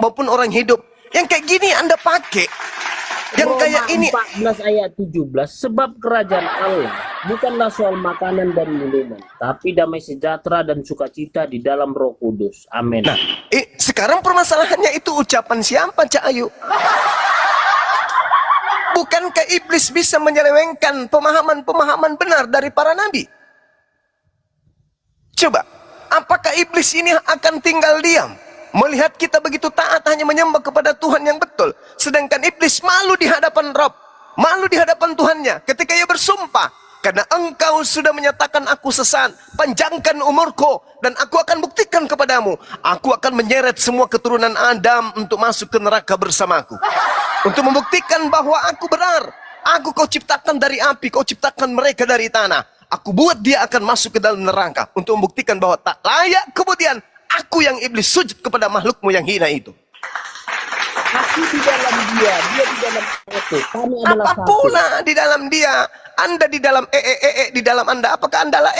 maupun orang hidup. Yang kayak gini Anda pakai. Yang Roma kayak ini 14 ayat 17, sebab kerajaan Allah bukanlah soal makanan dan minuman, tapi damai sejahtera dan sukacita di dalam Roh Kudus. Amin. Nah, sekarang permasalahannya itu ucapan siapa, Cak Ayu? Bukankah iblis bisa menyelewengkan pemahaman-pemahaman benar dari para nabi? Coba, apakah iblis ini akan tinggal diam melihat kita begitu taat hanya menyembah kepada Tuhan yang betul, sedangkan iblis malu di hadapan Rabb, malu di hadapan Tuhannya ketika ia bersumpah, karena engkau sudah menyatakan aku sesat, panjangkan umurku dan aku akan buktikan kepadamu, aku akan menyeret semua keturunan Adam untuk masuk ke neraka bersamaku, untuk membuktikan bahwa aku benar. Aku kau ciptakan dari api, kau ciptakan mereka dari tanah. Aku buat dia akan masuk ke dalam neraka untuk membuktikan bahwa tak layak kemudian aku yang iblis sujud kepada makhlukmu yang hina itu. Aku di dalam dia di dalam aku. Kami adalah Apa satu. pula di dalam dia? Anda di dalam di dalam Anda. Apakah Anda lah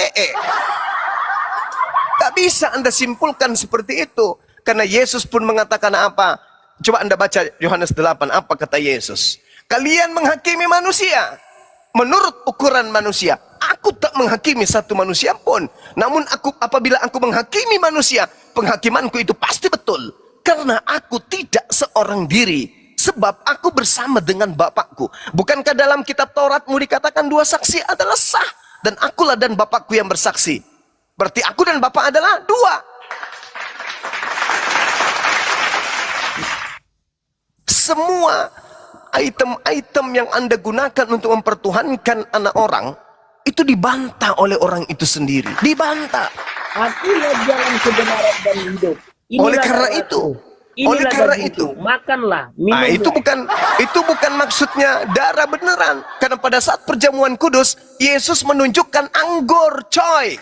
Tak bisa Anda simpulkan seperti itu. Karena Yesus pun mengatakan apa? Coba Anda baca Yohanes 8. Apa kata Yesus? Kalian menghakimi manusia menurut ukuran manusia. Aku tak menghakimi satu manusia pun. Namun apabila aku menghakimi manusia, penghakimanku itu pasti betul. Karena aku tidak seorang diri. Sebab aku bersama dengan Bapakku. Bukankah dalam kitab Tauratmu dikatakan dua saksi adalah sah? Dan akulah dan Bapakku yang bersaksi. Berarti aku dan Bapak adalah dua. Semua item-item yang Anda gunakan untuk mempertuhankan anak orang, itu dibantah oleh orang itu sendiri. Dibantah. Akulah jalan kebenaran dan hidup. Oleh karena itu, makanlah, minumlah. Nah, itu bukan maksudnya darah beneran. Karena pada saat perjamuan kudus, Yesus menunjukkan anggur, coy.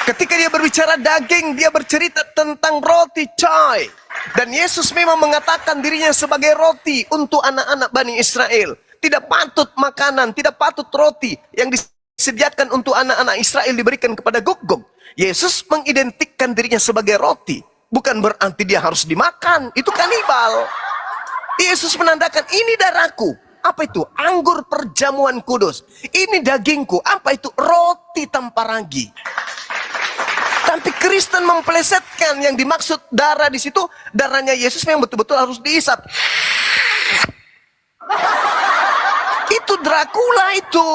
Ketika dia berbicara daging, dia bercerita tentang roti, coy. Dan Yesus memang mengatakan dirinya sebagai roti untuk anak-anak Bani Israel. Tidak patut makanan, tidak patut roti yang disediakan untuk anak-anak Israel diberikan kepada gog-gog. Yesus mengidentikan dirinya sebagai roti. Bukan berarti dia harus dimakan. Itu kanibal. Yesus menandakan ini darahku. Apa itu? Anggur perjamuan kudus. Ini dagingku. Apa itu? Roti tanpa ragi. Tapi Kristen memplesetkan yang dimaksud darah di situ. Darahnya Yesus memang betul-betul harus diisap. Itu Dracula itu.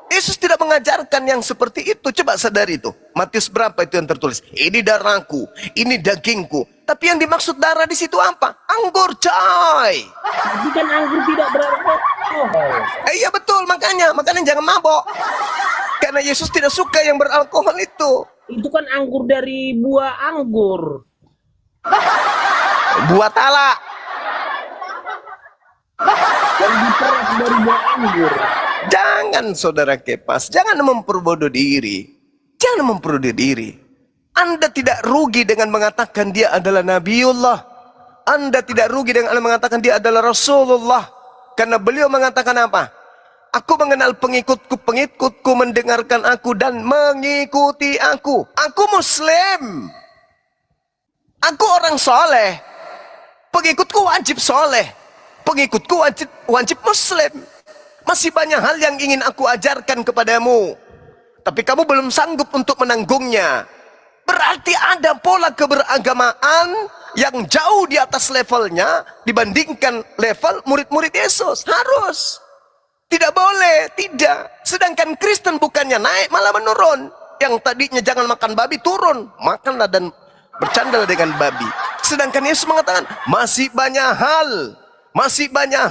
Yesus tidak mengajarkan yang seperti itu. Coba sadari itu. Matius berapa itu yang tertulis? Ini darahku, ini dagingku. Tapi yang dimaksud darah di situ apa? Anggur, coy. Tapi kan anggur tidak beralkohol. Iya betul, makanya jangan mabok. Karena Yesus tidak suka yang beralkohol itu. Itu kan anggur dari buah anggur. Buah talak. Yang diperas dari buah anggur. Jangan saudara Kepas, jangan memperbodoh diri. Jangan memperbodoh diri. Anda tidak rugi dengan mengatakan dia adalah Nabiullah. Anda tidak rugi dengan mengatakan dia adalah Rasulullah. Karena beliau mengatakan apa? Aku mengenal pengikutku mendengarkan aku dan mengikuti aku. Aku Muslim. Aku orang soleh. Pengikutku wajib soleh. Pengikutku wajib Muslim. Masih banyak hal yang ingin aku ajarkan kepadamu. Tapi kamu belum sanggup untuk menanggungnya. Berarti ada pola keberagamaan yang jauh di atas levelnya dibandingkan level murid-murid Yesus. Harus. Tidak boleh, tidak. Sedangkan Kristen bukannya naik, malah menurun. Yang tadinya jangan makan babi, turun. Makanlah dan bercandal dengan babi. Sedangkan Yesus mengatakan, masih banyak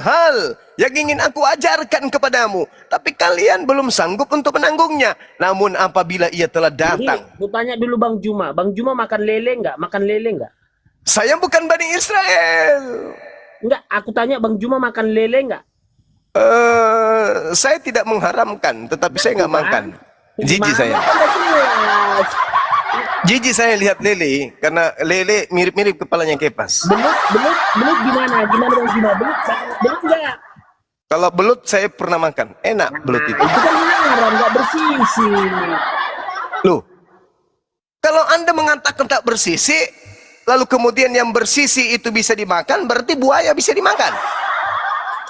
hal yang ingin aku ajarkan kepadamu. Tapi kalian belum sanggup untuk menanggungnya. Namun apabila ia telah datang. Aku tanya dulu Bang Juma. Bang Juma makan lele nggak? Makan lele nggak? Saya bukan Bani Israel. Enggak, aku tanya Bang Juma makan lele nggak? Saya tidak mengharamkan, tetapi saya nggak makan. Jijik saya. Jijik saya lihat lele, karena lele mirip-mirip kepalanya Kepas. Belut gimana? Gimana Bang Juma? Belut nggak? Kalau belut saya pernah makan, enak belut itu. Itu kan haram, nggak bersih. Loh, kalau Anda mengatakan tak bersisi, lalu kemudian yang bersisi itu bisa dimakan, berarti buaya bisa dimakan.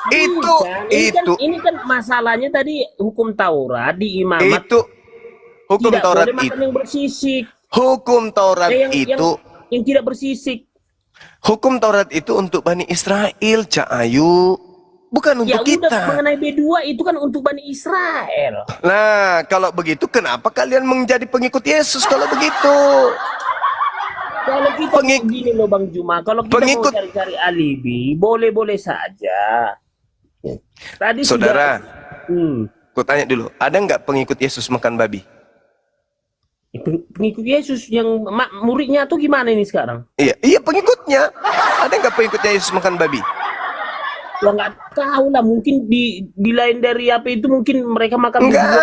Bukan. Ini kan masalahnya tadi hukum Taurat di imamat Itu hukum tidak Taurat boleh makan itu. yang bersisik. Hukum Taurat Yang tidak bersisik. Hukum Taurat itu untuk Bani Israel, Cak Ayu. Bukan Ya untuk udah, kita. mengenai B2 itu kan untuk Bani Israel. Nah, kalau begitu kenapa kalian menjadi pengikut Yesus kalau begitu? Kalau kita mau gini loh Bang Juma, kalau kita mau cari-cari alibi, boleh-boleh saja. Tadi Saudara, sudah, ku tanya dulu, ada nggak pengikut Yesus makan babi? pengikut Yesus yang muridnya tuh gimana ini sekarang? Iya pengikutnya. Ada nggak pengikutnya Yesus makan babi? Ya nggak tahu lah, mungkin di lain dari apa itu mungkin mereka makan nggak begitu.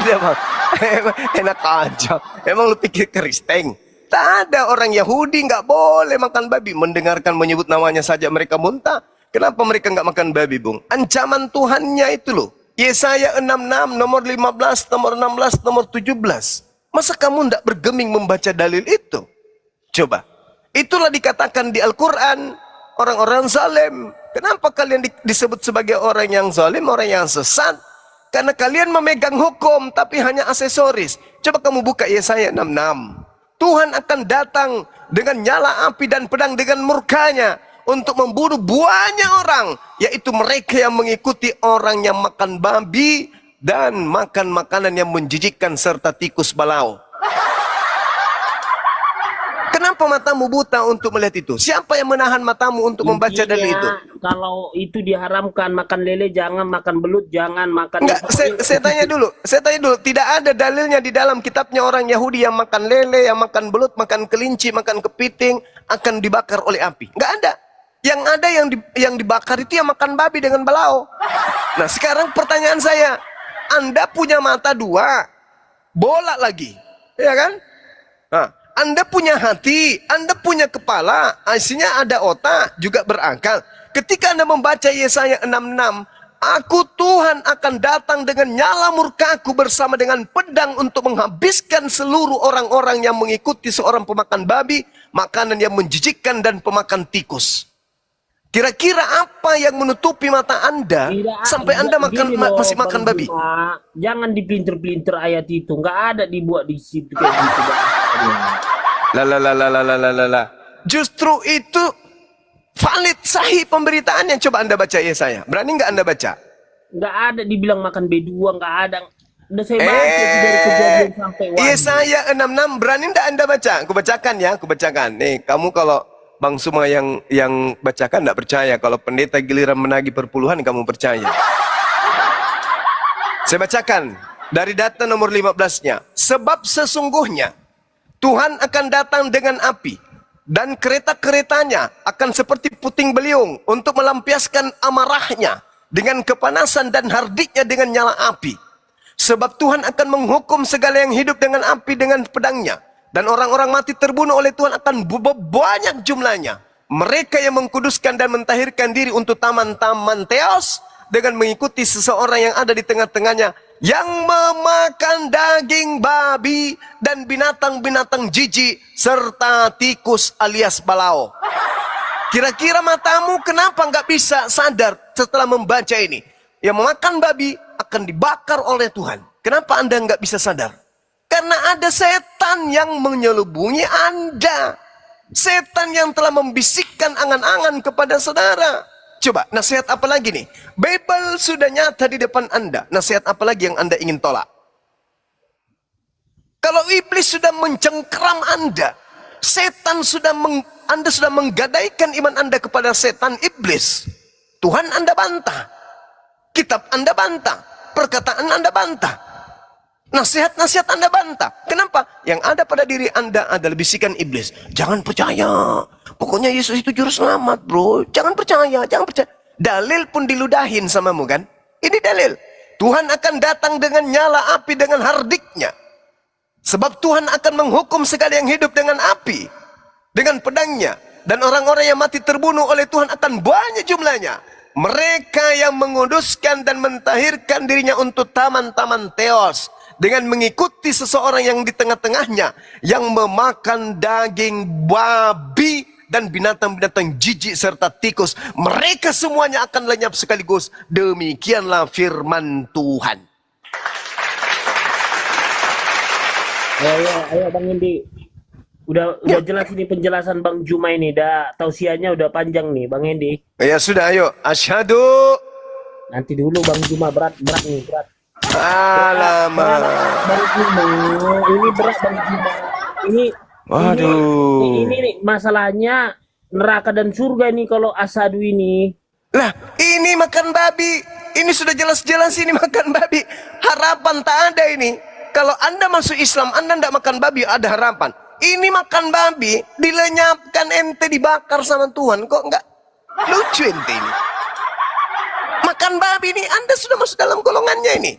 ada bang. Enak aja. Emang lu pikir Kristen? Tak ada orang Yahudi nggak boleh makan babi. Mendengarkan menyebut namanya saja mereka muntah. Kenapa mereka nggak makan babi, Bung? Ancaman Tuhannya itu loh. Yesaya 66, nomor 15, nomor 16, nomor 17. Masa kamu nggak bergeming membaca dalil itu? Coba. Itulah dikatakan di Al-Quran. Orang-orang zalim. Kenapa kalian disebut sebagai orang yang zalim, orang yang sesat? Karena kalian memegang hukum, tapi hanya aksesoris. Coba kamu buka Yesaya 66. Tuhan akan datang dengan nyala api dan pedang dengan murkanya untuk membunuh banyak orang, yaitu mereka yang mengikuti orang yang makan babi dan makan makanan yang menjijikkan serta tikus balau. Kenapa matamu buta untuk melihat itu? Siapa yang menahan matamu untuk membaca dalil itu? Kalau itu diharamkan, makan lele jangan, makan belut jangan, makan... Enggak, saya tanya dulu. Tidak ada dalilnya di dalam kitabnya orang Yahudi yang makan lele, yang makan belut, makan kelinci, makan kepiting akan dibakar oleh api. Enggak ada. Yang ada yang dibakar itu yang makan babi dengan balau. Nah, sekarang pertanyaan saya, Anda punya mata dua, bola lagi, ya kan? Nah, Anda punya hati, Anda punya kepala, isinya ada otak, juga berakal. Ketika Anda membaca Yesaya 66, aku Tuhan akan datang dengan nyala murkaku bersama dengan pedang untuk menghabiskan seluruh orang-orang yang mengikuti seorang pemakan babi, makanan yang menjijikkan dan pemakan tikus. Kira-kira apa yang menutupi mata Anda sampai Anda masih makan babi? Jangan dipelintir-pelintir ayat itu, nggak ada dibuat di situ kayak gitu. Justru itu valid, sahih pemberitaannya. Coba Anda baca Yesaya. Berani nggak Anda baca? Nggak ada dibilang makan B2, nggak ada. Udah saya baca dari Kejadian sampai Wahyu. Yesaya 66, berani nggak Anda baca? Aku bacakan ya, aku bacakan. Nih, kamu kalau Bang Suma yang bacakan nggak percaya. Kalau pendeta giliran menagih perpuluhan, kamu percaya. Saya bacakan dari data nomor 15-nya. Sebab sesungguhnya Tuhan akan datang dengan api, dan kereta-keretanya akan seperti puting beliung untuk melampiaskan amarahnya dengan kepanasan dan hardiknya dengan nyala api. Sebab Tuhan akan menghukum segala yang hidup dengan api dengan pedangnya. Dan orang-orang mati terbunuh oleh Tuhan akan banyak jumlahnya. Mereka yang mengkuduskan dan mentahirkan diri untuk taman-taman teos dengan mengikuti seseorang yang ada di tengah-tengahnya, yang memakan daging babi dan binatang-binatang jijik serta tikus alias balau. Kira-kira matamu kenapa nggak bisa sadar setelah membaca ini? Yang memakan babi akan dibakar oleh Tuhan. Kenapa Anda nggak bisa sadar? Karena ada setan yang menyelubungi Anda. Setan yang telah membisikkan angan-angan kepada saudara. Coba, nasihat apa lagi nih? Bible sudah nyata di depan Anda. Nasihat apa lagi yang Anda ingin tolak? Kalau iblis sudah mencengkeram Anda, setan Anda sudah menggadaikan iman Anda kepada setan iblis. Tuhan Anda bantah. Kitab Anda bantah. Perkataan Anda bantah. Nasihat-nasihat Anda bantah. Kenapa? Yang ada pada diri Anda adalah bisikan iblis. Jangan percaya. Pokoknya Yesus itu juru selamat, bro. Jangan percaya, jangan percaya. Dalil pun diludahin samamu kan? Ini dalil. Tuhan akan datang dengan nyala api dengan hardiknya. Sebab Tuhan akan menghukum segala yang hidup dengan api, dengan pedangnya. Dan orang-orang yang mati terbunuh oleh Tuhan akan banyak jumlahnya. Mereka yang menguduskan dan mentahirkan dirinya untuk taman-taman teos dengan mengikuti seseorang yang di tengah-tengahnya yang memakan daging babi dan binatang-binatang jijik serta tikus. Mereka semuanya akan lenyap sekaligus. Demikianlah firman Tuhan. Ayo Bang Indi. Udah jelas ini penjelasan Bang Juma ini. Tausiahnya udah panjang nih Bang Indi. Ya sudah, ayo. Asyhadu. Nanti dulu Bang Juma, berat nih, berat. Alamak. Bang Juma, ini berat Bang Juma. Waduh. Ini nih masalahnya neraka dan surga nih kalau asadu ini. Lah, ini makan babi. Ini sudah jelas-jelas ini makan babi. Harapan tak ada ini. Kalau Anda masuk Islam, Anda tidak makan babi, ada harapan. Ini makan babi, dilenyapkan, ente dibakar sama Tuhan. Kok enggak lucu ente ini? Makan babi ini, Anda sudah masuk dalam golongannya ini.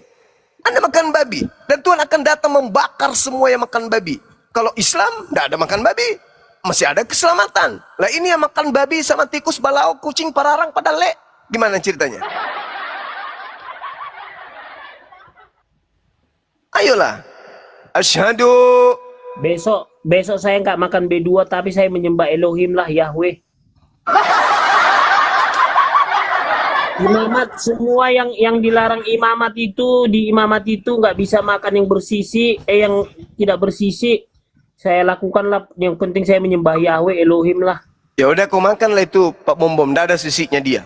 Anda makan babi. Dan Tuhan akan datang membakar semua yang makan babi. Kalau Islam, tidak ada makan babi. Masih ada keselamatan. Lah ini yang makan babi sama tikus, balaau, kucing, pararang, pada lek. Gimana ceritanya? Ayolah. Asyhadu. Besok saya nggak makan B2 tapi saya menyembah Elohim lah, Yahweh. Imamat, semua yang dilarang imamat itu, di imamat itu nggak bisa makan yang bersisi, yang tidak bersisi. Saya lakukanlah, yang penting saya menyembah Yahweh, Elohim lah. Ya udah kau makanlah itu Pak Bom Bom, nggak ada sisiknya dia.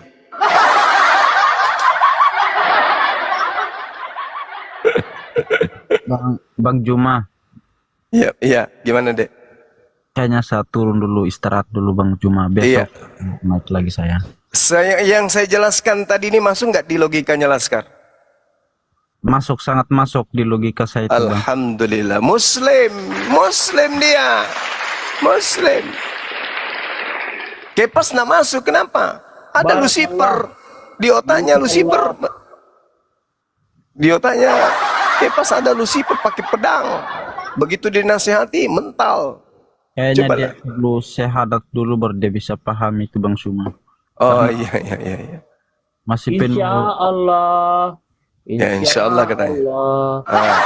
Bang Juma, Iya, gimana dek? kayaknya saya turun dulu, istirahat dulu Bang Juma. Besok naik lagi saya. Yang saya jelaskan tadi ini masuk nggak di logikanya Laskar? Masuk, sangat masuk di logika saya itu Bang. Alhamdulillah, Muslim dia, Muslim. Kepas nak masuk, kenapa? Ada Lucifer di otaknya, Lucifer. Di otaknya Kepas ada Lucifer pakai pedang. Begitu dinasihati, mental. Kayaknya Coba dia lah. perlu sehadat dulu baru dia bisa paham itu Bang Juma. Oh iya. Masih penuh. Insya Allah. Ya, insya Allah katanya. Allah.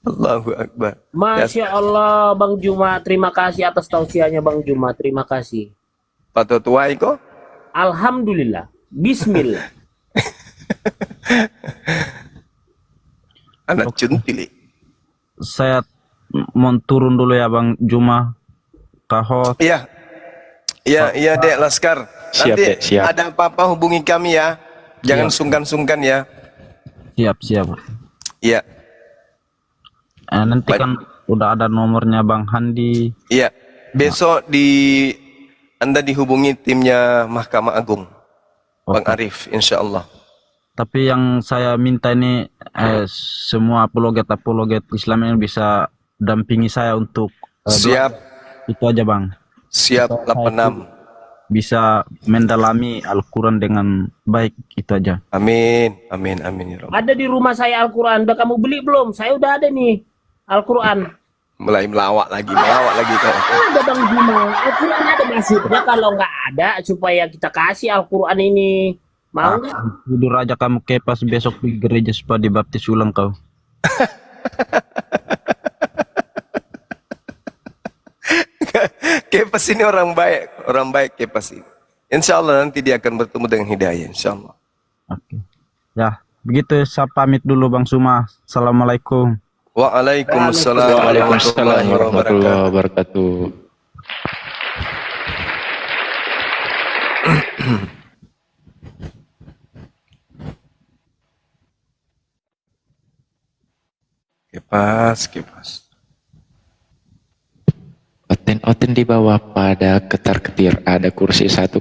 Allahu Akbar. Masya Allah Bang Juma, terima kasih atas tausiahnya Bang Juma, terima kasih. Patut tuai kok. Alhamdulillah. Bismillah. Anak cuntili. Saya mau turun dulu ya Bang Juma. Kahot. Iya dek Laskar. Siap, Nanti Dek, siap. ada apa-apa hubungi kami ya. Jangan sungkan-sungkan ya. Siap. Iya. Nanti kan udah ada nomornya Bang Handi. Iya. Besok Anda dihubungi timnya Mahkamah Agung. Bang Arif, insya Allah. Tapi yang saya minta ini semua apologet Islam ini bisa dampingi saya untuk Siap. itu aja Bang. Siap 86. Bisa mendalami Al-Quran dengan baik, itu aja. Amin ya Rabb. Ada di rumah saya Al-Quran, udah kamu beli belum? Saya udah ada nih Al-Quran. Mulai melawak lagi kau. Ada Bang Juma, Al-Quran ada maksudnya, kalau nggak ada supaya kita kasih Al-Quran ini. Mau nggak? Tidur aja kamu Kepas, besok di gereja supaya dibaptis ulang kau. Kepas ini orang baik Kepas ini. Insya Allah nanti dia akan bertemu dengan hidayah, insya Allah. Oke. Ya, begitu saya pamit dulu Bang Suma. Assalamualaikum. Waalaikumsalam Waalaikumsalam warahmatullahi wabarakatuh. Kepas. Oten di bawah pada ketar-ketir ada kursi 1-0.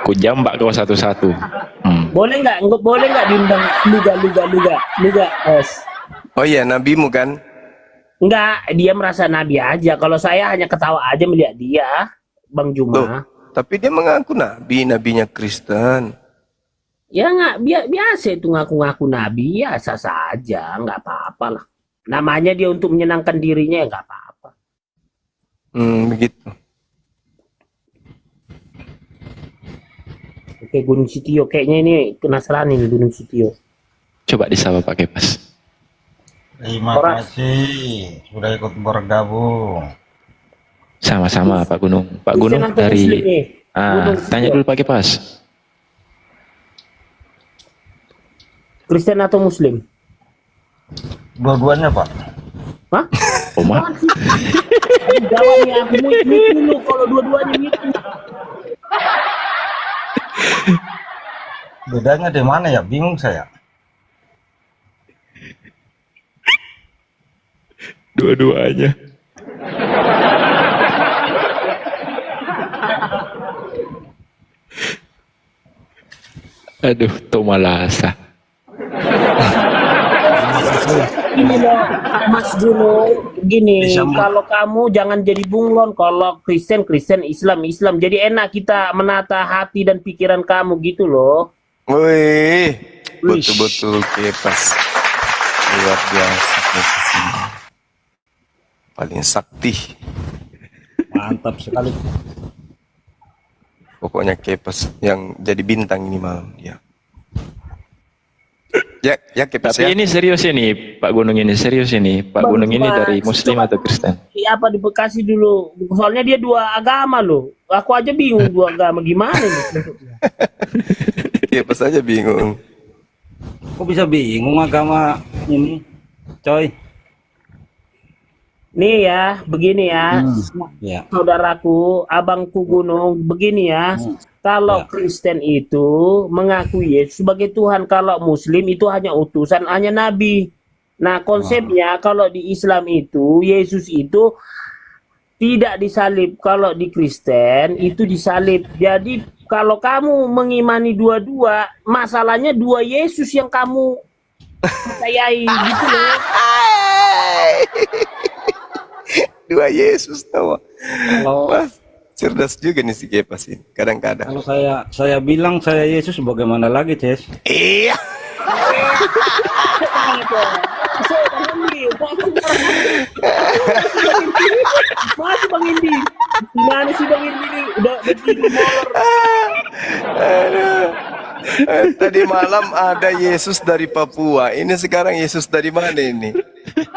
Ku jambak kau satu-satu. Boleh nggak diundang luga os? Oh iya, nabimu kan? Enggak, dia merasa nabi aja. Kalau saya hanya ketawa aja melihat dia, Bang Juma. Tuh, tapi dia mengaku nabinya Kristen. Ya nggak biasa itu ngaku-ngaku nabi, biasa saja, nggak apa-apa lah. Namanya dia untuk menyenangkan dirinya, ya nggak apa-apa. Begitu. Oke, Gunung Sitio. Kayaknya ini Nasrani nih Gunung Sitio. Coba disapa Pak Kepas. Terima Horas. kasih sudah ikut bergabung. Sama-sama Pak Gunung. Pak Kristen Gunung atau Muslim dari nih? Gunung tanya Sitio. dulu Pak Kepas. Kristen atau Muslim? Dua-duanya, Pak. Hah? Oma, Jawab nih, aku mute dulu kalau dua-duanya mute. Bedanya di mana ya? Bingung saya. dua-duanya. Aduh, Tomalasa. Gini loh, Mas Gunung, gini, Disambung. kalau kamu jangan jadi bunglon, kalau Kristen, Kristen, Islam, Islam. Jadi enak kita menata hati dan pikiran kamu gitu loh. Wih, betul-betul Kepas. Luar biasa Kepas ini. Paling sakti. Mantap sekali. Pokoknya Kepas yang jadi bintang ini malam. Ya, ya Kepas Tapi ya. ini serius ini, Pak Gunung ini serius ini. Pak Bang Gunung ini Dimas, dari Muslim coba atau Kristen? Apa di Bekasi dulu? Soalnya dia dua agama loh. Aku aja bingung dua agama gimana nih. Kepas aja bingung. Kok bisa bingung agama ini, coy? Nih ya, begini ya, Ya. saudaraku, abangku Gunung, begini ya. Kalau Kristen itu mengakui Yesus sebagai Tuhan, kalau Muslim itu hanya utusan, hanya Nabi. Nah, konsepnya kalau di Islam itu Yesus itu tidak disalib, kalau di Kristen itu disalib. Jadi kalau kamu mengimani dua-dua, masalahnya dua Yesus yang kamu percayai gitu loh. Dua Yesus tahu. Kalau Wah, cerdas juga nih si Kepas ini. Kadang-kadang. kalau saya bilang saya Yesus, bagaimana lagi, Ces? Iya. Masih Bang Indi. Gimana sih Bang Indi ini? Udah begini molor. Aduh. Tadi malam ada Yesus dari Papua. Ini sekarang Yesus dari mana ini?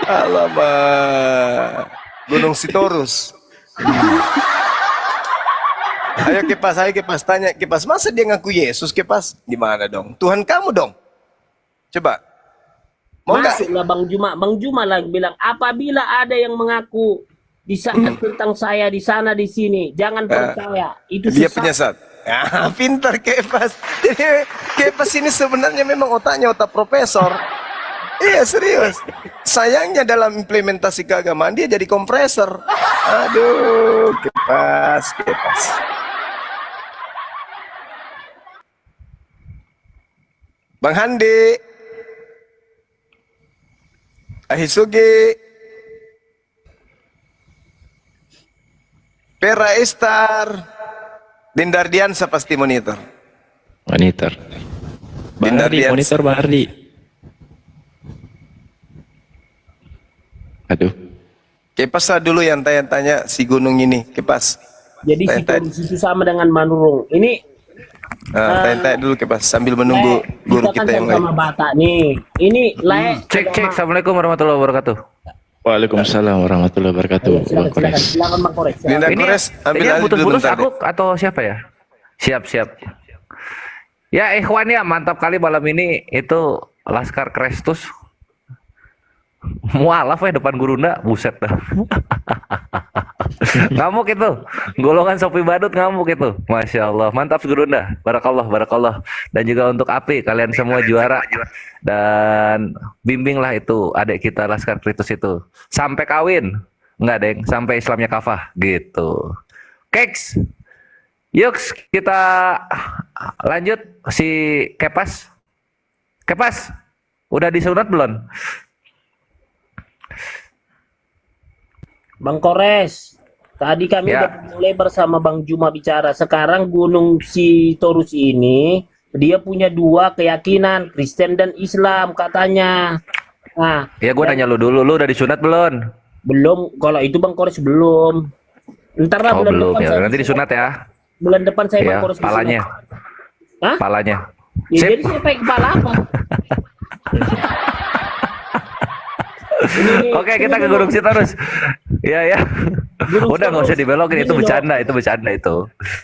Alamak. Gunung Sitorus. Ayo Kepas tanya Kepas, masa dia ngaku Yesus Kepas? Gimana dong? Tuhan kamu dong. Coba. Mau nggak? Masuklah Bang Juma lagi bilang, apabila ada yang mengaku di sana tentang saya di sana di sini, jangan percaya. Itu Dia sesat. penyesat. Ah, pintar Kepas. Jadi Kepas ini sebenarnya memang otaknya otak profesor. Iya serius. Sayangnya dalam implementasi keagamaan dia jadi kompresor. Aduh, Kepas. Bang Handi, Ahisugi, Pera Estar, Dindardiansa pasti monitor. Monitor. Bang Bindar Ardi, Dians. monitor Bang Ardi. Aduh, Kepas lah dulu yang tanya-tanya si gunung ini, Kepas. Jadi si Tanya-tanya. Taurus itu sama dengan Manurung. Ini Tanya-tanya dulu Kepas sambil menunggu guru kita kan kita yang sama lain. Batak nih. Ini Cek. Assalamualaikum warahmatullahi wabarakatuh. Waalaikumsalam warahmatullahi wabarakatuh. Bang Kores. Silakan Bang Kores. Dinda Ini Kores, ambil ini yang alih dulu putus-putus bentar aku deh. atau siapa ya? Siap. Ya ikhwan ya, mantap kali malam ini itu Laskar Kristus. Mualaf ya depan gurunda, buset dah. Ngamuk itu, golongan Sopi Badut ngamuk itu. Masya Allah, mantap gurunda. Barakallah. Dan juga untuk Api, kalian semua juara. Dan bimbinglah itu adik kita Laskar Kristus itu. Sampai kawin. Enggak deng, sampai Islamnya kafah gitu. Keks. Yuk kita lanjut si Kepas. Kepas, udah disunat belum? Bang Kores. Tadi kami Ya. udah mulai bersama Bang Juma bicara. Sekarang Gunung si Taurus ini dia punya dua keyakinan, Kristen dan Islam katanya. Nah, Ya gue nanya lu dulu, lu udah disunat belum? belum, kalau itu Bang Kores belum. Ntar lah Oh belum ya, saya nanti disunat ya. bulan depan saya Bang Ya, Kores palanya. Hah? Kepalanya. Ya, Sip. jadi saya pakai kepala apa? Ini- Oke, ini kita ke dulu. Gunung Sitorus. Iya ya. Gunung Udah nggak usah Sitorus. dibelokin, itu Gini loh. bercanda, itu bercanda itu.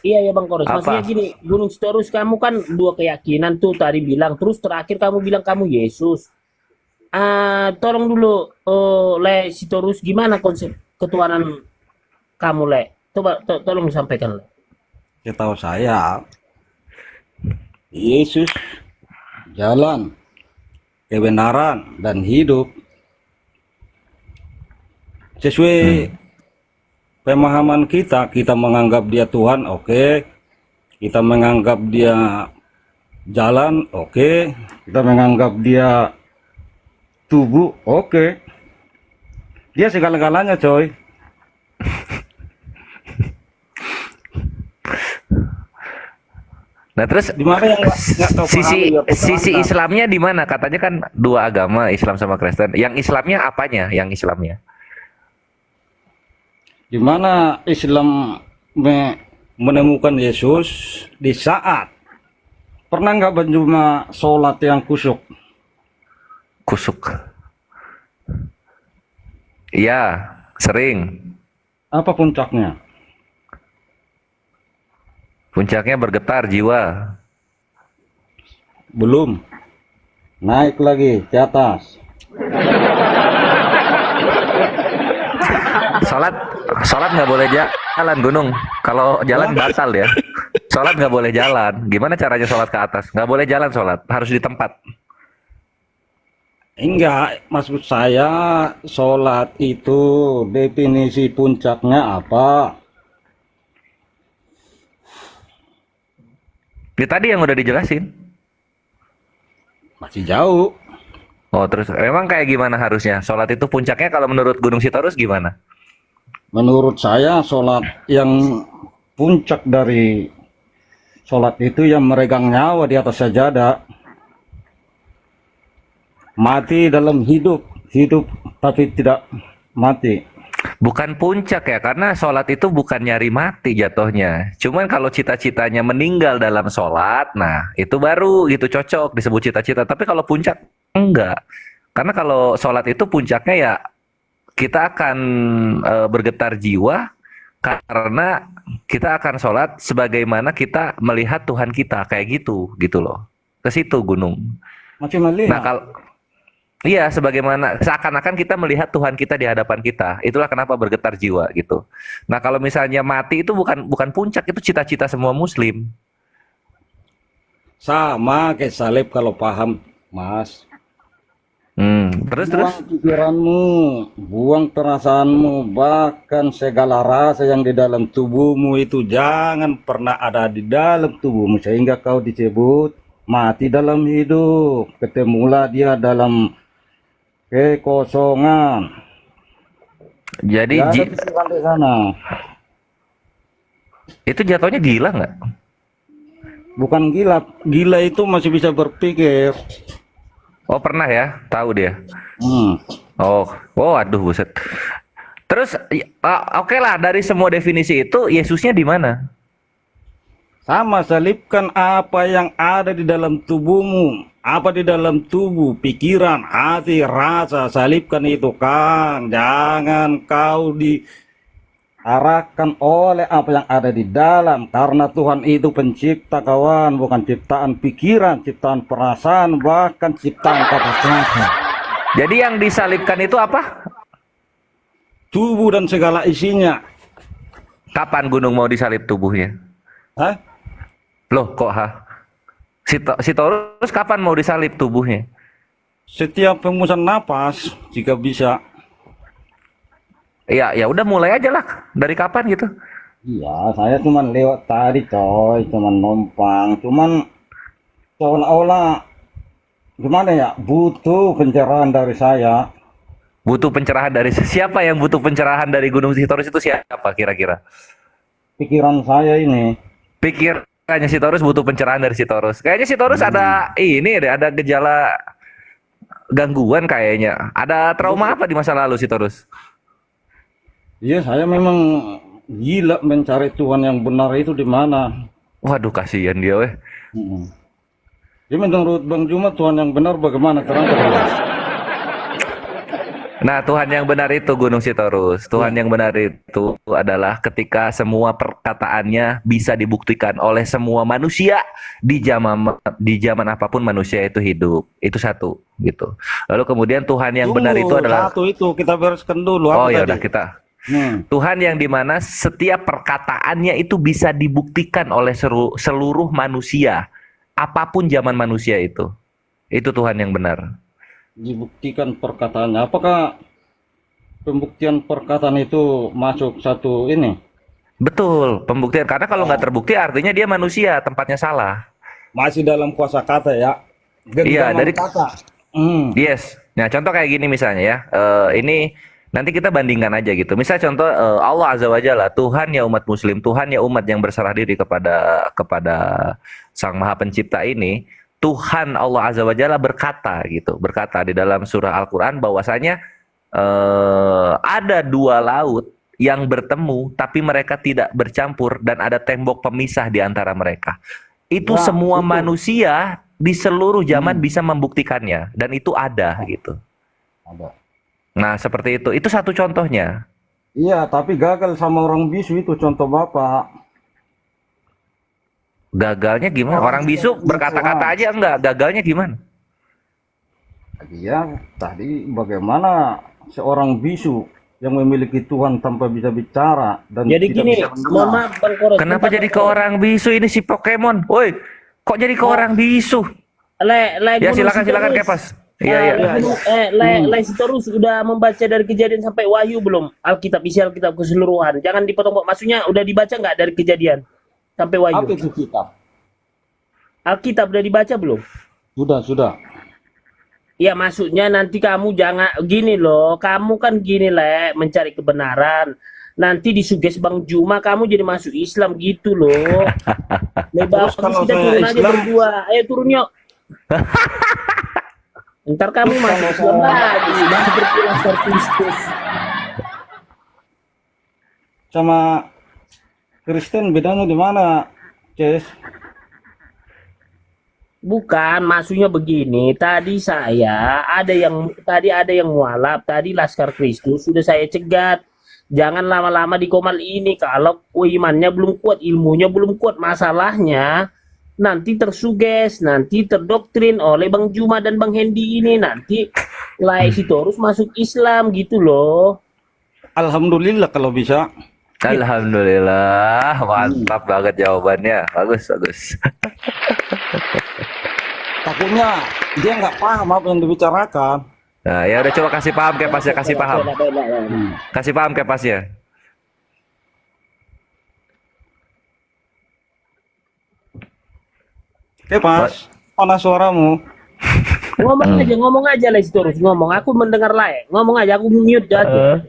Iya ya Bang Koros. Apa? Maksudnya gini, Gunung Sitorus kamu kan dua keyakinan tuh tadi bilang. Terus terakhir kamu bilang kamu Yesus. Tolong dulu, Le Sitorus, gimana konsep ketuhanan kamu, Le? Coba tolong sampaikan, Le. Setahu saya, Yesus jalan, kebenaran, dan hidup. Sesuai pemahaman kita menganggap dia Tuhan, oke. Kita menganggap dia jalan, oke. Kita menganggap dia tubuh, oke. Dia segala-galanya, coy. Nah terus Di mana yang nggak tahu sisi pahami ya, sisi perantara. Islamnya di mana? Katanya kan dua agama, Islam sama Kristen. Yang Islamnya apanya? Yang Islamnya? Di mana Islam menemukan Yesus di saat pernah nggak berjumpa sholat yang kusuk? Kusuk. Iya, sering. Apa puncaknya? Puncaknya bergetar jiwa. Belum. Naik lagi ke atas. Sholat nggak boleh jalan gunung. Kalau jalan batal ya. Sholat nggak boleh jalan. Gimana caranya sholat ke atas? Nggak boleh jalan sholat, harus di tempat. Enggak, maksud saya sholat itu definisi puncaknya apa? Ini tadi yang udah dijelasin. Masih jauh. Oh terus, emang kayak gimana harusnya? Sholat itu puncaknya kalau menurut Gunung Sitorus gimana? Menurut saya sholat yang puncak dari sholat itu yang meregang nyawa di atas sajadah. Mati dalam hidup, hidup tapi tidak mati. Bukan puncak ya, karena sholat itu bukan nyari mati jatuhnya. Cuman kalau cita-citanya meninggal dalam sholat, nah itu baru gitu cocok disebut cita-cita. Tapi kalau puncak enggak, karena kalau sholat itu puncaknya ya kita akan bergetar jiwa karena kita akan sholat sebagaimana kita melihat Tuhan kita kayak gitu loh. Ke situ gunung. Masih melihat. Nah kalau iya, sebagaimana seakan-akan kita melihat Tuhan kita di hadapan kita. Itulah kenapa bergetar jiwa gitu. Nah, kalau misalnya mati itu bukan puncak, itu cita-cita semua muslim. Sama kayak salib kalau paham, Mas. Terus Buang pikiranmu, buang perasaanmu, bahkan segala rasa yang di dalam tubuhmu itu jangan pernah ada di dalam tubuhmu sehingga kau disebut mati dalam hidup. Ketemulah dia dalam kekosongan. jadi Tidak ada pikiran di sana. itu jatuhnya gila nggak? Bukan gila, gila itu masih bisa berpikir. Oh, pernah ya? Tahu dia. Hmm. Oh, aduh buset. Terus oke lah, dari semua definisi itu Yesusnya di mana? Sama, salibkan apa yang ada di dalam tubuhmu. Apa di dalam tubuh, pikiran, hati, rasa, salibkan itu, Kang. Jangan kau diarahkan oleh apa yang ada di dalam. Karena Tuhan itu pencipta, kawan. Bukan ciptaan pikiran, ciptaan perasaan, bahkan ciptaan kata-kata. Jadi yang disalibkan itu apa? Tubuh dan segala isinya. Kapan gunung mau disalib tubuhnya? Hah? Loh, kok Sitorus kapan mau disalib tubuhnya? Setiap hembusan napas, jika bisa. Ya udah mulai aja lah. Dari kapan gitu? Iya, saya cuman lewat tadi, coy. Cuman numpang. Cuman seolah-olah gimana ya, butuh pencerahan dari saya. Butuh pencerahan dari siapa yang butuh pencerahan dari Gunung Sitorus itu siapa kira-kira? Pikiran saya ini. Pikirannya Sitorus butuh pencerahan dari Sitorus. Kayaknya Sitorus ada ini deh, ada gejala gangguan kayaknya. Ada trauma apa di masa lalu Sitorus? Iya, saya memang gila mencari Tuhan yang benar itu di mana. Waduh, kasihan dia weh. Jadi menurut Bang Juma Tuhan yang benar bagaimana terangkan? Nah, Tuhan yang benar itu Gunung Sitorus. Tuhan yang benar itu adalah ketika semua perkataannya bisa dibuktikan oleh semua manusia di zaman apapun manusia itu hidup. Itu satu gitu. Lalu kemudian Tuhan yang benar itu adalah satu itu kita bereskan dulu. oh Apa ya tadi? udah kita Tuhan yang dimana setiap perkataannya itu bisa dibuktikan oleh seluruh manusia, apapun zaman manusia itu Tuhan yang benar. Dibuktikan perkataannya. Apakah pembuktian perkataan itu masuk satu ini? Betul, pembuktian. Karena kalau nggak terbukti artinya dia manusia, tempatnya salah. Masih dalam kuasa kata ya? Iya, Genggaman dari kata. yes. Nah, contoh kayak gini misalnya ya. Ini nanti kita bandingkan aja gitu. Misal contoh Allah Azza wa Jalla, Tuhan ya umat muslim, Tuhan ya umat yang berserah diri kepada Sang Maha Pencipta ini. Tuhan Allah Azza wa Jalla berkata di dalam surah Al-Qur'an bahwasanya ada dua laut yang bertemu tapi mereka tidak bercampur dan ada tembok pemisah di antara mereka. Itu semua manusia di seluruh zaman bisa membuktikannya dan itu ada gitu. Ada. Nah, seperti itu. Itu satu contohnya. Iya, tapi gagal sama orang bisu itu contoh Bapak. Gagalnya gimana? Orang bisu berkata-kata aja enggak. Gagalnya gimana? Iya, tadi bagaimana seorang bisu yang memiliki Tuhan tanpa bisa bicara dan Jadi tidak gini, bisa mendengar. mohon maaf Bang Koros. Kenapa bentar, jadi Bang ke Koros. orang bisu ini si Pokemon? Woi, kok jadi ke orang bisu? Ya Gunung silakan Sitorus. Kepas. Iya, iya. Sitorus udah membaca dari Kejadian sampai Wahyu belum? Alkitab isi Alkitab keseluruhan. Jangan dipotong. Maksudnya udah dibaca nggak dari Kejadian sampai Wahyu? Apa itu kitab? Alkitab udah dibaca belum? Sudah. Ya maksudnya nanti kamu jangan gini loh. Kamu kan gini mencari kebenaran. Nanti disuges Bang Juma kamu jadi masuk Islam gitu loh. Terus kalau kita saya turun aja Islam- berdua. Ayo turun yuk. Ntar kamu masuk Islam lagi. Seperti Laskar Kristus. Sama Kristen bedanya di mana, Ces? Bukan, maksudnya begini. Tadi ada yang mualaf. Tadi Laskar Kristus sudah saya cegat. Jangan lama-lama di komal ini. Kalau imannya belum kuat, ilmunya belum kuat, masalahnya nanti tersuges, nanti terdoktrin oleh Bang Juma dan Bang Hendi ini. Nanti Sitorus masuk Islam gitu loh. Alhamdulillah kalau bisa. Alhamdulillah, mantap banget jawabannya. Bagus. Takutnya dia nggak paham apa yang dibicarakan. Nah, ya udah coba kasih paham Kepasnya, kasih paham. Kasih paham Kepasnya. Kepas, mana suaramu? Ngomong aja Sitorus, ngomong. Aku mendengar ngomong aja, aku mute aja.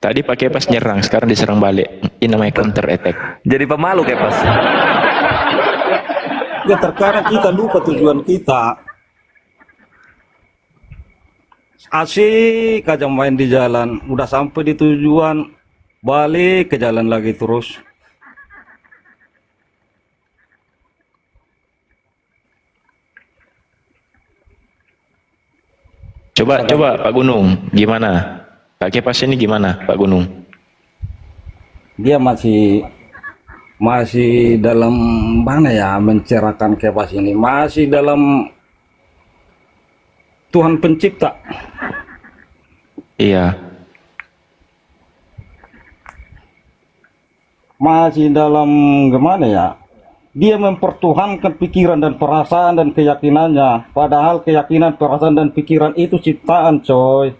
Tadi pakai pas nyerang, sekarang diserang balik. Ini namanya counter attack. Jadi pemalu Kepas. Ya terkadang kita lupa tujuan kita. Asik aja main di jalan, udah sampai di tujuan, balik ke jalan lagi terus. Coba Pak Gunung, gimana? Pak Kepas ini gimana, Pak Gunung? Dia masih dalam mana ya mencerahkan Kepas ini, masih dalam Tuhan Pencipta. Iya. Masih dalam gimana ya, dia mempertuhankan pikiran dan perasaan dan keyakinannya, padahal keyakinan, perasaan dan pikiran itu ciptaan, coy.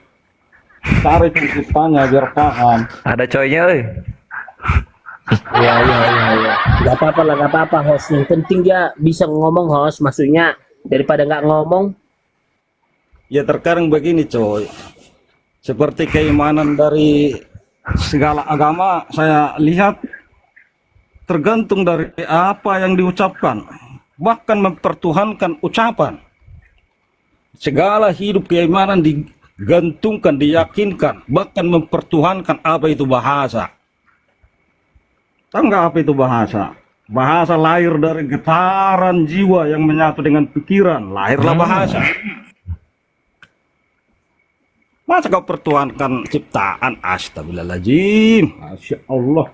Cari penciptanya biar paham. Ada coynya, euy. Iya. Gak apa-apa host. Yang penting dia bisa ngomong host. Maksudnya daripada nggak ngomong. Ya terkadang begini, coy. Seperti keimanan dari segala agama, saya lihat tergantung dari apa yang diucapkan, bahkan mempertuhankan ucapan. Segala hidup keimanan digantungkan, diyakinkan, bahkan mempertuhankan apa itu bahasa. Tahu nggak apa itu bahasa? Bahasa lahir dari getaran jiwa yang menyatu dengan pikiran. Lahirlah bahasa. Masa kau pertuhankan ciptaan? Astagfirullahaladzim. Masya Allah.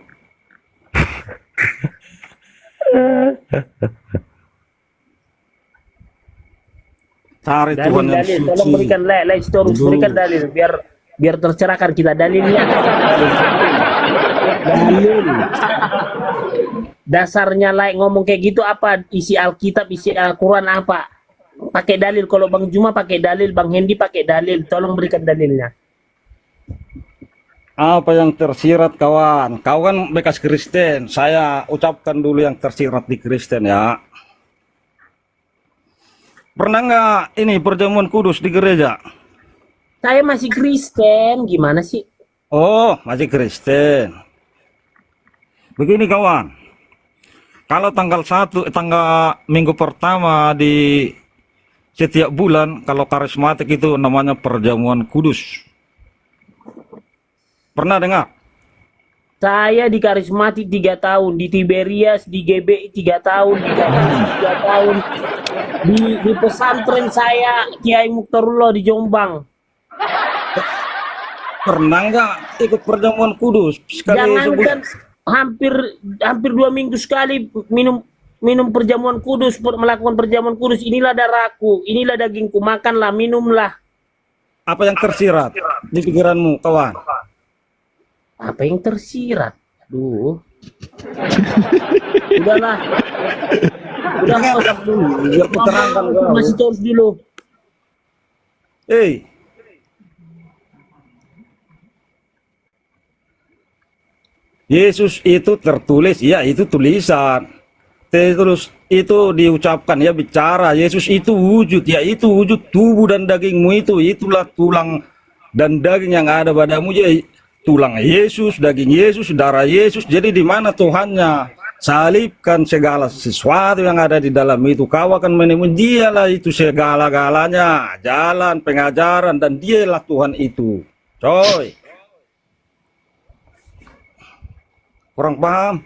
Cari Tuhan yang Dalil, tolong suci. berikan stories, berikan dalil biar tercerahkan kita dalilnya. Dalil. Dasarnya ngomong kayak gitu apa? Isi Alkitab, isi Al-Quran apa? Pakai dalil. Kalau Bang Juma pakai dalil, Bang Hendi pakai dalil. Tolong berikan dalilnya. Apa yang tersirat kawan? Kau kan bekas Kristen. Saya ucapkan dulu yang tersirat di Kristen ya. Pernah nggak ini perjamuan kudus di gereja? Saya masih Kristen, gimana sih? Oh, masih Kristen. Begini kawan. Kalau tanggal minggu pertama di setiap bulan, kalau karismatik itu namanya perjamuan kudus. Pernah dengar? Saya di karismatik 3 tahun, di Tiberias, di GBI 3 tahun, di Jakarta 3 tahun, di pesantren saya Kiai Mukhtarullah di Jombang. Pernah nggak ikut perjamuan kudus? Sekali sebulan. Jangankan hampir 2 minggu sekali minum perjamuan kudus, melakukan perjamuan kudus. Inilah darahku, inilah dagingku, makanlah, minumlah. Apa yang tersirat di pikiranmu kawan? Apa yang tersirat? Aduh. Udahlah. Udah stop dulu. Biar kuterangkan kau. Masih terus dulu. Yesus itu tertulis, ya itu tulisan. Terus itu diucapkan, ya bicara. Yesus itu wujud, ya itu wujud tubuh dan dagingmu itu. Itulah tulang dan daging yang ada padamu. Ya, tulang Yesus, daging Yesus, darah Yesus. Jadi di mana Tuhannya? Salibkan segala sesuatu yang ada di dalam itu. Kau akan menemukan dialah itu segala-galanya. Jalan, pengajaran, dan dialah Tuhan itu. Coy. Kurang paham?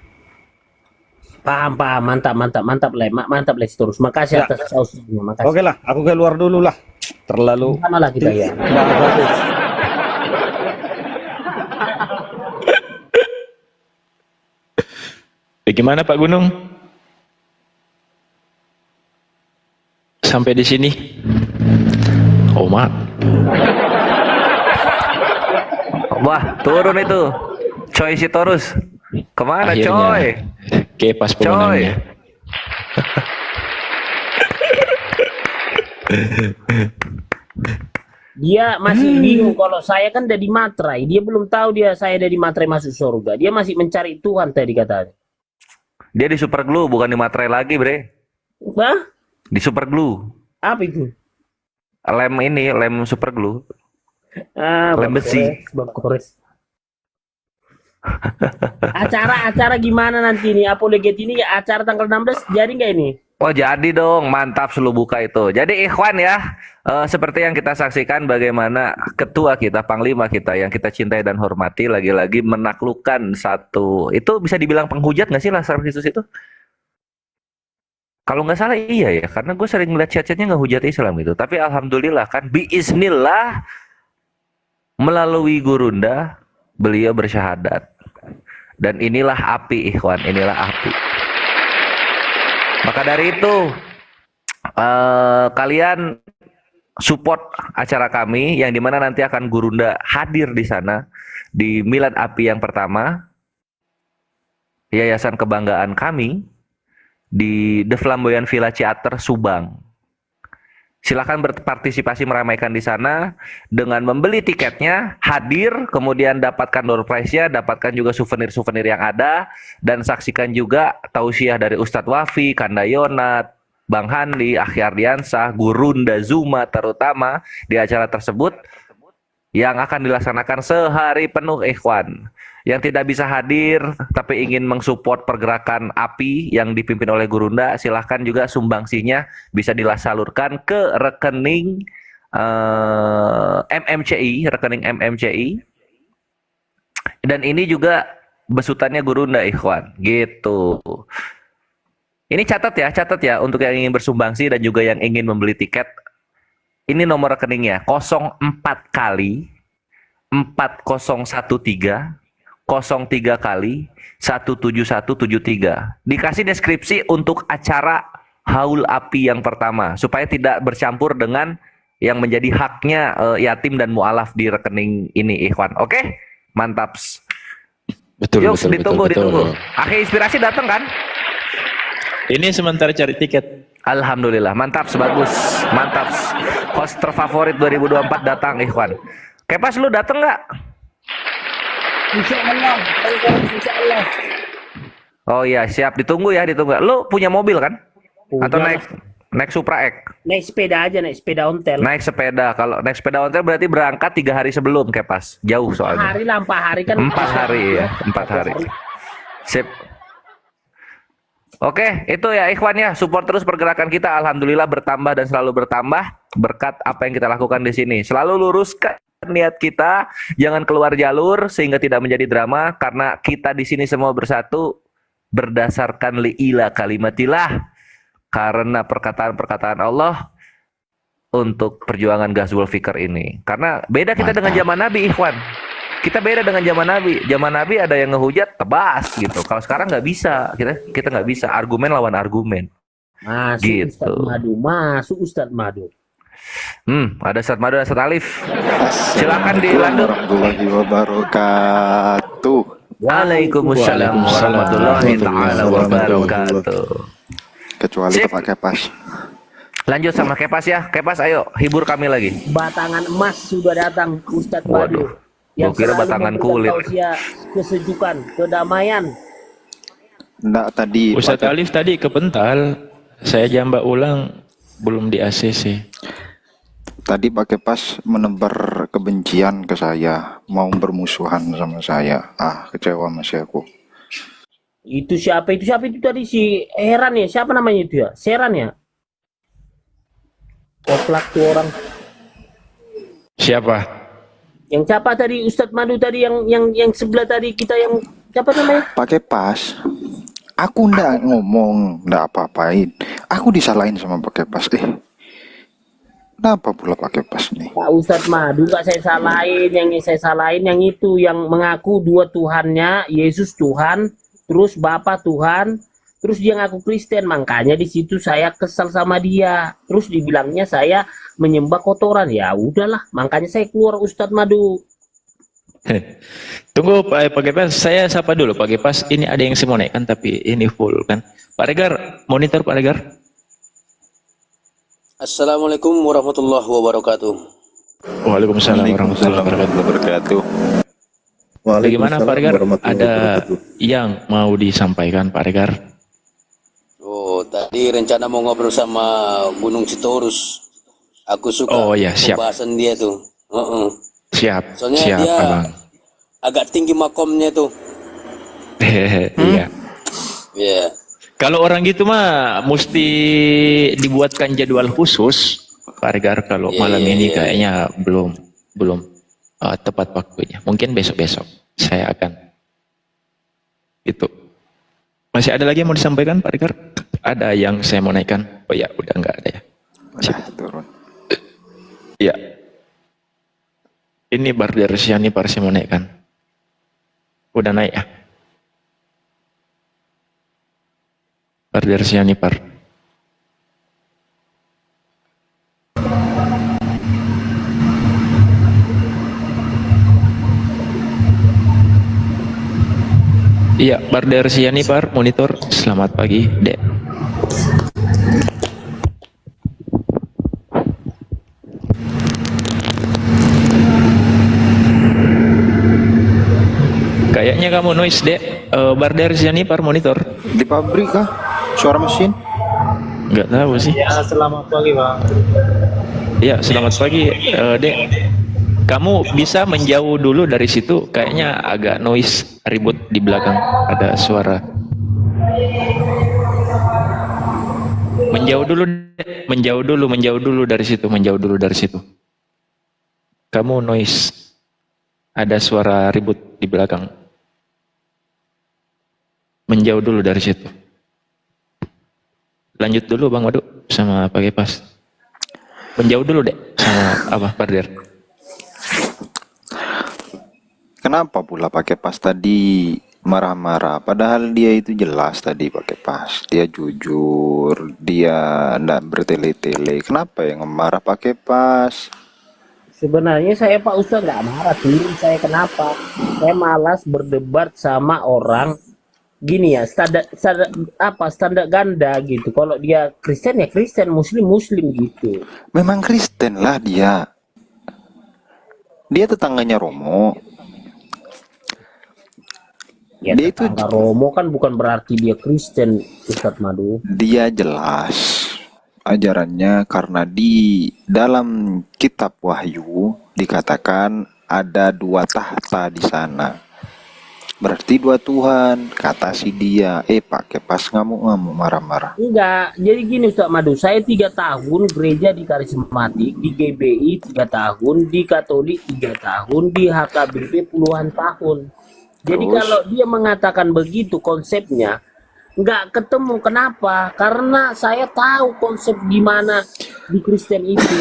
Paham. Mantap, Le. Terus. Makasih Ya. atas sausnya. Makasih. Oke lah, aku keluar dulu lah. Terlalu Sama lah kita ya. Bagaimana Pak Gunung? Sampai di sini? Oh, Mak. Wah, turun itu. Coy Sitorus. Kemana Akhirnya. coy? Kepas Coy. pemenangnya. Dia masih bingung kalau saya kan dari Matrai. Dia belum tahu saya dari Matrai masuk surga. Dia masih mencari Tuhan tadi katanya. Dia di Super Glue, bukan di Materai lagi, Bre. Hah? Di Super Glue. Apa itu? Lem Super Glue. Lem Bang besi. Bang Kores. Acara gimana nanti nih? Apologet ini acara tanggal 16 jadi nggak ini? Oh jadi dong, mantap selalu buka itu. Jadi ikhwan ya, seperti yang kita saksikan bagaimana ketua kita, panglima kita yang kita cintai dan hormati lagi-lagi menaklukkan satu, itu bisa dibilang penghujat nggak sih Lazarus itu? Kalau nggak salah iya ya, karena gue sering ngeliat chat-chatnya ngehujat Islam itu. Tapi alhamdulillah kan, biiznillah melalui Gurunda beliau bersyahadat. Dan inilah api ikhwan, inilah api. Maka dari itu kalian support acara kami yang dimana nanti akan Gurunda hadir di sana di Milad Api yang pertama, Yayasan Kebanggaan kami di The Flamboyant Villa Ciater Subang. Silakan berpartisipasi meramaikan di sana dengan membeli tiketnya, hadir, kemudian dapatkan door prize-nya, dapatkan juga souvenir-souvenir yang ada, dan saksikan juga tausiah dari Ustadz Wafi, Kanda Yonat, Bang Handi, Akhi Ardiansah, Gurunda Zuma terutama di acara tersebut yang akan dilaksanakan sehari penuh ikhwan. Yang tidak bisa hadir tapi ingin mensupport pergerakan api yang dipimpin oleh Gurunda, silahkan juga sumbangsinya bisa disalurkan ke rekening rekening MMCI. Dan ini juga besutannya Gurunda ikhwan, gitu. Ini catat ya untuk yang ingin bersumbangsi dan juga yang ingin membeli tiket. Ini nomor rekeningnya 04 kali 4013 03 kali 17173. Dikasih deskripsi untuk acara haul api yang pertama supaya tidak bercampur dengan yang menjadi haknya yatim dan mualaf di rekening ini, Ikhwan. Oke? Mantap. Betul, Yuk, betul, ditunggu, betul, ditunggu. betul. Akhir inspirasi datang kan? Ini sementara cari tiket. Alhamdulillah, mantap, bagus, mantap. Host terfavorit 2024 datang, Ikhwan. Kepas, lu datang nggak? Insya Allah, insya Allah. Oh iya, siap, ditunggu ya, ditunggu. Lu punya mobil kan? Atau Udah. naik Supra X? Naik sepeda aja, naik sepeda ontel. Naik sepeda. Kalau naik sepeda ontel berarti berangkat 3 hari sebelum, Kepas. Jauh soalnya. Hari lah, 4 hari kan. 4 hari ya, 4 hari. Sip. Oke, itu ya Ikhwan ya, support terus pergerakan kita. Alhamdulillah bertambah dan selalu bertambah berkat apa yang kita lakukan di sini. Selalu luruskan niat kita, jangan keluar jalur sehingga tidak menjadi drama karena kita di sini semua bersatu berdasarkan li'ila kalimatillah, karena perkataan-perkataan Allah untuk perjuangan Ghazwul Fikr ini. Karena beda kita dengan zaman Nabi, Ikhwan. Kita beda dengan zaman Nabi. Zaman Nabi ada yang ngehujat, tebas gitu. Kalau sekarang nggak bisa. Kita nggak bisa. Argumen lawan argumen. Masuk Gitu. Ustadz Madu, masuk Ustadz Madu. Ada Ustadz Madu, Ustadz Alif. Silakan dilanjut. Warahmatullahi wabarakatuh. Waalaikumsalam warahmatullahi taala wabarakatuh. Kecuali Sip. pakai pas. Lanjut sama Kepas ya. Kepas, ayo hibur kami lagi. Batangan emas sudah datang Ustadz Waduh. Madu. Gua kira selalu batangan memberikan kulit. tausiah kesejukan, kedamaian. Enggak tadi Ustadz pakai- Alif tadi kepental. Saya jambak ulang belum di ACC. tadi pakai pas menebar kebencian ke saya, mau bermusuhan sama saya. Kecewa masih aku. Itu siapa? Itu siapa itu tadi si Heran ya? Siapa namanya itu ya? Seran ya? Koplak tuh orang. Siapa? Yang siapa tadi Ustadz Madu tadi yang sebelah tadi kita yang siapa namanya? Pakai pas. Aku ndak ngomong, ndak apa-apain. Aku disalahin sama pakai pas. Kenapa pula pakai pas nih? Pak Ustadz Madu nggak saya salahin, yang saya salahin yang itu yang mengaku dua Tuhannya, Yesus Tuhan, terus Bapa Tuhan, terus dia ngaku Kristen, makanya di situ saya kesal sama dia. Terus dibilangnya saya menyembah kotoran, ya udahlah, makanya saya keluar Ustadz Madu. Tunggu Pak Gepas, saya sapa dulu Pak Gepas. Ini ada yang saya mau naikkan tapi ini full kan. Pak Regar, monitor Pak Regar. Assalamualaikum warahmatullahi wabarakatuh. Waalaikumsalam warahmatullahi wabarakatuh. Bagaimana Pak Regar? Ada yang mau disampaikan Pak Regar? Oh, tadi rencana mau ngobrol sama Gunung Citorus. Aku suka Oh, ya, siap. pembahasan dia tuh. Siap, Soalnya siap dia Abang. agak tinggi makomnya tuh. Iya. Ya. Kalau orang gitu mah mesti dibuatkan jadwal khusus Pak Regar. Kalau Iya, malam iya, ini iya. kayaknya belum tepat waktunya. Mungkin besok-besok saya akan itu. Masih ada lagi yang mau disampaikan Pak Regar? Ada yang saya mau naikkan? Oh ya, udah nggak ada ya. Udah turun. Iya. Ini Barder Syani Par saya mau naikkan. Udah naik ya? Barder Syani Par. Iya, Barder Syani Par, monitor. Selamat pagi, Dek. Kayaknya kamu noise, Dek. Barder Syani Par, monitor. Di pabrik kah? Suara mesin? Nggak tahu sih. Ya, selamat pagi, Bang. Ya, selamat pagi, Dek. Kamu bisa menjauh dulu dari situ, kayaknya agak noise, ribut di belakang, ada suara. Menjauh dulu, Dek. Menjauh dulu dari situ. Kamu noise, ada suara ribut di belakang. Menjauh dulu dari situ. lanjut dulu Bang Wadu sama Pak Kepas. Menjauh dulu deh sama apa Barder. Kenapa pula pakai pas tadi marah-marah? Padahal dia itu jelas tadi pakai pas. Dia jujur, dia ndak bertele-tele. Kenapa yang marah pakai pas? Sebenarnya saya Pak Ustaz nggak marah, tuh saya kenapa? Saya malas berdebat sama orang gini ya, standar ganda gitu. Kalau dia Kristen ya Kristen, Muslim Muslim gitu. Memang Kristen lah dia. Dia tetangganya Romo. Ya Dia itu tetangga Romo kan bukan berarti dia Kristen, Ustadz Madu. dia jelas ajarannya karena di dalam kitab Wahyu dikatakan ada 2 tahta di sana. Berarti 2 Tuhan, kata si dia. Pakai pas ngamuk-ngamuk marah-marah. Enggak, jadi gini Ustadz Madu, saya 3 tahun gereja di Karismatik, di GBI 3 tahun, di Katolik 3 tahun, di HKBP puluhan tahun. Jadi Terus? kalau dia mengatakan begitu konsepnya, nggak ketemu. Kenapa? Karena saya tahu konsep gimana di Kristen itu.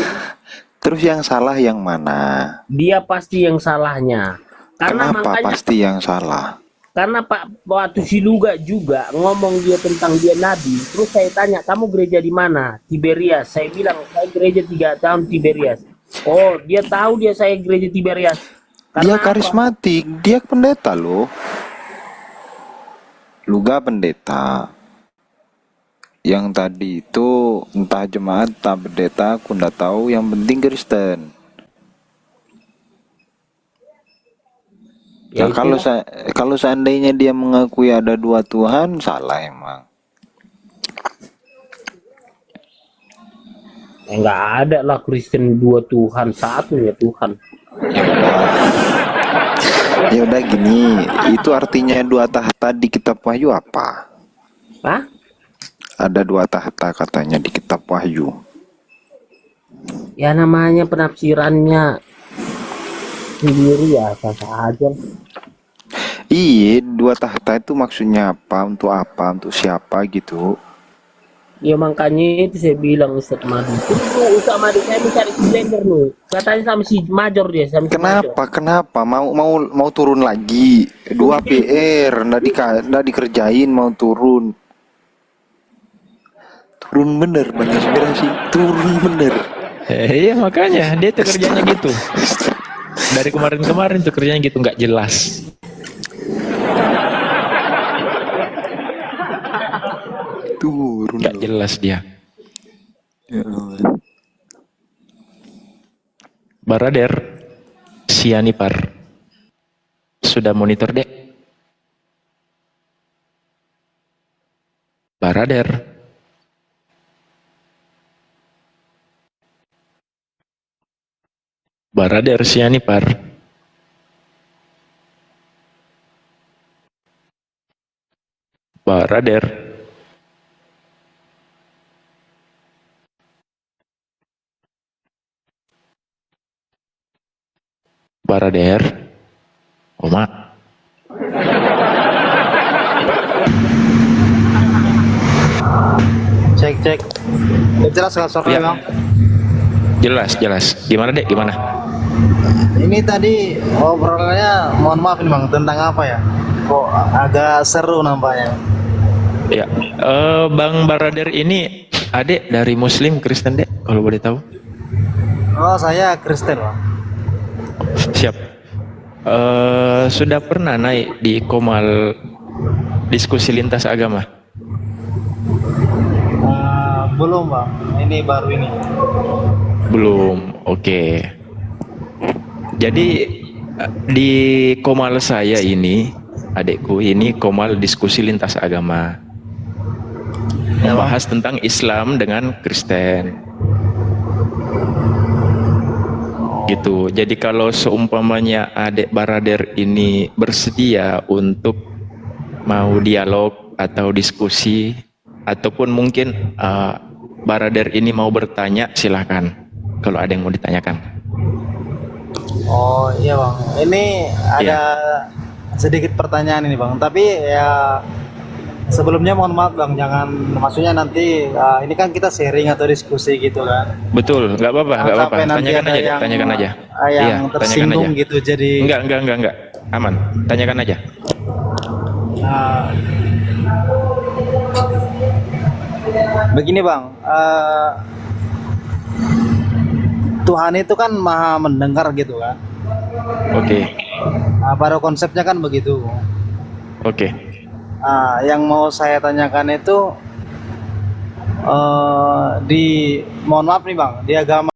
Terus yang salah yang mana? Dia pasti yang salahnya. Karena Kenapa makanya, pasti yang salah? karena Pak waktu Siluga juga ngomong dia tentang dia nabi. Terus saya tanya, kamu gereja di mana? Tiberias. Saya bilang, saya gereja 3 tahun Tiberias. Oh, dia tahu dia saya gereja Tiberias. Dia Karena apa? karismatik, dia pendeta loh. Luga pendeta. Yang tadi itu entah jemaat, entah pendeta, aku nggak tahu. Yang penting Kristen. Ya Nah, itulah. kalau seandainya dia mengakui ada 2 Tuhan, salah emang. Nggak ada lah Kristen 2 Tuhan, 1 ya Tuhan. Ya udah gini, itu artinya 2 tahta di kitab Wahyu apa? Hah? Ada 2 tahta katanya di kitab Wahyu. Ya namanya penafsirannya sendiri ya, sah aja. Iya, 2 tahta itu maksudnya apa? Untuk siapa gitu? Ya makanya itu saya bilang Ustadz Madu. Tunggu Ustadz Madu, saya mencari si blender nih. Katanya sama si Major dia, sama si Major. Kenapa? Mau turun lagi? 2 PR, nggak dikerjain, mau turun. Turun bener, banyak aspirasi. Turun bener. Iya makanya dia tuh kerjanya gitu. Dari kemarin-kemarin tuh kerjanya gitu, nggak jelas. Turun. Nggak jelas dia. Ya Allah. Barader, Sianipar. Sudah monitor dek? Barader. Barader, Sianipar. Barader. Barader. Oma. Cek. Jelas nggak suaranya Ya. Bang? Jelas, jelas. Gimana dek? Gimana? Ini tadi obrolannya, mohon maaf nih Bang, tentang apa ya? Kok agak seru nampaknya. Ya, Bang Barader ini adik dari Muslim Kristen dek, kalau boleh tahu. Oh, saya Kristen Bang. Siap. Sudah pernah naik di Komal diskusi lintas agama? Belum Bang, ini baru ini. Belum. Oke. Jadi di Komal saya ini, adikku ini Komal diskusi lintas agama. Membahas tentang Islam dengan Kristen. Gitu. Jadi kalau seumpamanya adik Barader ini bersedia untuk mau dialog atau diskusi, ataupun mungkin Barader ini mau bertanya, silahkan kalau ada yang mau ditanyakan. Oh iya Bang, ini ada sedikit pertanyaan ini Bang, tapi ya sebelumnya mohon maaf bang, jangan maksudnya nanti ini kan kita sharing atau diskusi gitu kan. Betul, nggak apa-apa, nggak apa-apa. Sampai nanti Tanyakan ada aja, yang, tanyakan aja. yang Iya, tanyakan tersinggung aja. gitu jadi. Enggak. Aman. Tanyakan aja. Nah, begini bang, Tuhan itu kan maha mendengar gitu kan. Oke. Nah, pada konsepnya kan begitu. Oke. Nah, yang mau saya tanyakan itu mohon maaf nih bang, di agama